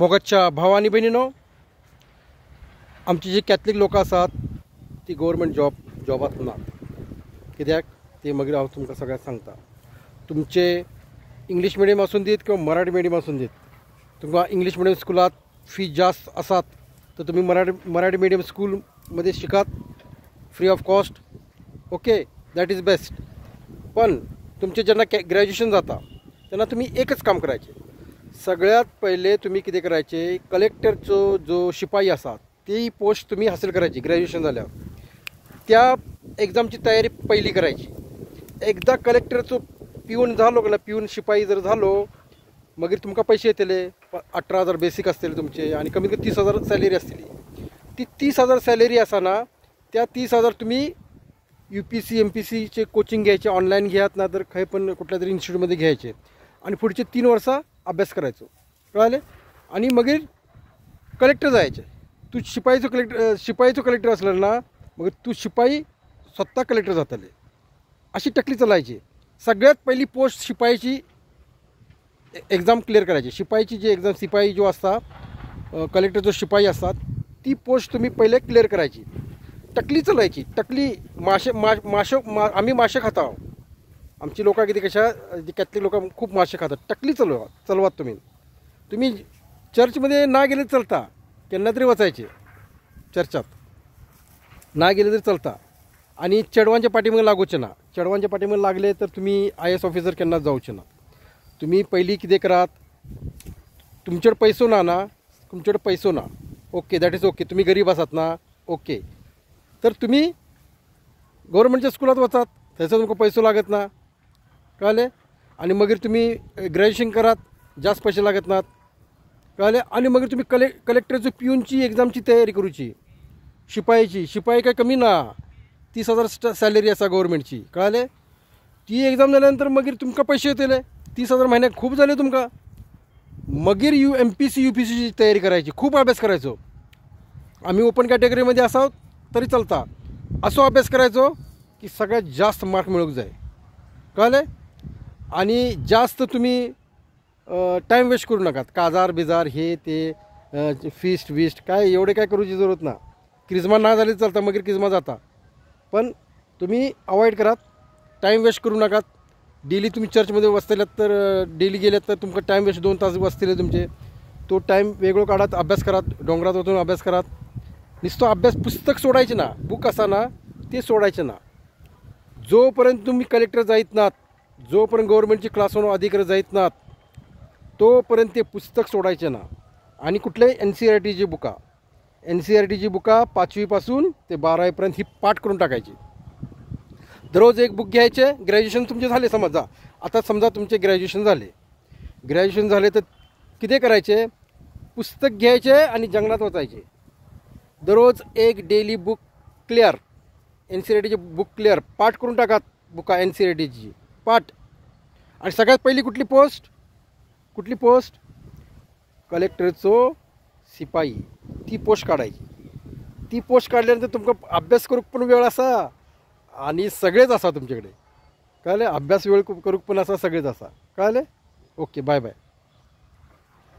मोगाच्या भाव आणि बहिणीनो, आमची जी कॅथलिक लोक आसात ती गव्हर्मेंट जॉबात ना. कित्याक ते मागीर हांव तुमकां सगळ्यांक सांगता, तुमचे इंग्लीश मिडियम आसून दीत किंवा मराठी मिडियम आसून दीत, तुमकां इंग्लीश मिडियम स्कुलात फी जास्त आसात तर तुम्ही मराठी मिडियम स्कूलमध्ये शिकात free of cost. Okay, that is best. पण तुमचे जेन्ना ग्रॅज्युएशन जाता तेन्ना तुम्ही एकच काम करायचे. सगळ्यात पहिले तुम्ही कितें करायचे, कलेक्टरचो जो शिपाई आसा ती पोस्ट तुम्ही हासिल करायची. ग्रॅज्युएशन झाल्यावर त्या एक्झामची तयारी पहिली करायची. एकदा कलेक्टरचो पिऊन झालो ना, पिऊन शिपाई जर झालो, मागीर तुमकां पैसे येतले. 18,000 बेसीक आसतले तुमचे आणि कमीत कमी 30,000 सॅलरी आसतली. ती 30,000 सॅलरी आसा ना, त्या 30,000 तुम्ही UPC MPCचे कोचिंग घ्यायचे, ऑनलाईन घ्यात ना तर खंय पण कुठल्या तरी इन्स्टिट्यूटमध्ये घ्यायचे आणि पुढचे 3 वर्सां अभ्यास करायचो. कळले? आणि मागीर कलेक्टर जायचे. तू शिपाईचो कलेक्टर असला ना, मागीर तू शिपाई स्वतः कलेक्टर जातले. अशी टकली चलायची. सगळ्यात पहिली पोस्ट शिपाईची एक्झाम क्लिअर करायची. शिपाईची जी एक्झाम, शिपाई जो असता, कलेक्टर जो शिपाई असतात, ती पोस्ट तुम्ही पहिले क्लिअर करायची. टकली चलायची. टकली आम्ही मासे खाता. आमची लोकां कितें कशा, जी कॅथलिक लोकां खूप मासे खातात. टकली चलवात तुम्ही चर्चमध्ये ना गेले चलता, केन्ना तरी वचायचे चर्चात, ना गेले तरी चलता. आणि चेडवांच्या पाठीमागे लागूचे ना. चेडवांच्या पाठीमागे लागले तर तुम्ही IAS ऑफिसर केन्नाच जावचे ना. तुम्ही पहिली कितें करात, तुमचेड पैसो ना, तुमचेड पैसो ना, ओके, दॅट इज ओके, तुम्ही गरीब आसात ना, ओके, तर तुम्ही गव्हर्मेंटच्या स्कुलात वचात, थंयसर तुमकां पैसो लागत ना. कळले? आणि मागीर तुम्ही ग्रॅज्युएशन करात, जास्त पैसे लागत नात. कळले? आणि मागीर तुम्ही कलेक्टरची पिऊनची एक्झामची तयारी करूची. शिपाई काय कमी ना, 30,000 सॅलरी आसा गव्हर्मेंटची. कळले? ती एक्झाम जाल्यानंतर मागीर तुमकां पैसे येतले. 30,000 म्हयन्याक खूप झाले तुमकां. मागीर MPC UPCची तयारी करायची. खूप अभ्यास करायचो. आम्ही ओपन कॅटेगरीमध्ये असावं तरी चलता. असो अभ्यास करायचो की सगळ्यात जास्त मार्क मिळूक जाय. कळले? आणि जास्त तुम्ही टाईम वेस्ट करू नका. काजार बिजार हे ते फिस्ट काय एवढे काय करूची जरूरत ना. क्रिजमा ना झाली चालता, मागीर क्रिजमा जाता. पण तुम्ही अवॉइड करात. टाईम वेस्ट करू नका. डेली तुम्ही चर्चमध्ये वचतल्यात तर डेली गेल्यात तर तुमकां टाईम वेस्ट 2 तास वचतले तुमचे. तो टाईम वेगळो काढात, अभ्यास करात. डोंगरात वचून अभ्यास करात. नुसतं अभ्यास, पुस्तक सोडायचे ना, बुक असा ना ते सोडायचे ना. जोपर्यंत तुम्ही कलेक्टर जायत नात, जोपर्यंत गव्हर्मेंटची क्लासवर अधिकारी जायत नात, तोपर्यंत ते पुस्तक सोडायचे ना. आणि कुठल्याही NCERTची बुका 5वी पासून ते 12वी पर्यंत ही पाठ करून टाकायची. दररोज एक बुक घ्यायचे. ग्रॅज्युएशन तुमचे झाले समजा, आता समजा तुमचे ग्रॅज्युएशन झाले तर किती करायचे, पुस्तक घ्यायचे आणि जंगलात वाचायचे. दररोज एक डेली बुक क्लिअर, NCERTची बुक क्लिअर, पाठ करून टाकात बुका NCERTची पाठ. आणि सगळ्यात पहिली कुठली पोस्ट, कलेक्टरचो शिपाई, ती पोस्ट काढायची. ती पोस्ट काढल्यानंतर तुमकां अभ्यास करूक पण वेळ असा आणि सगळेच असा तुमच्याकडे. कळले? अभ्यास वेळ करूक पण असा, सगळेच असा. कळले? Okay, bye bye.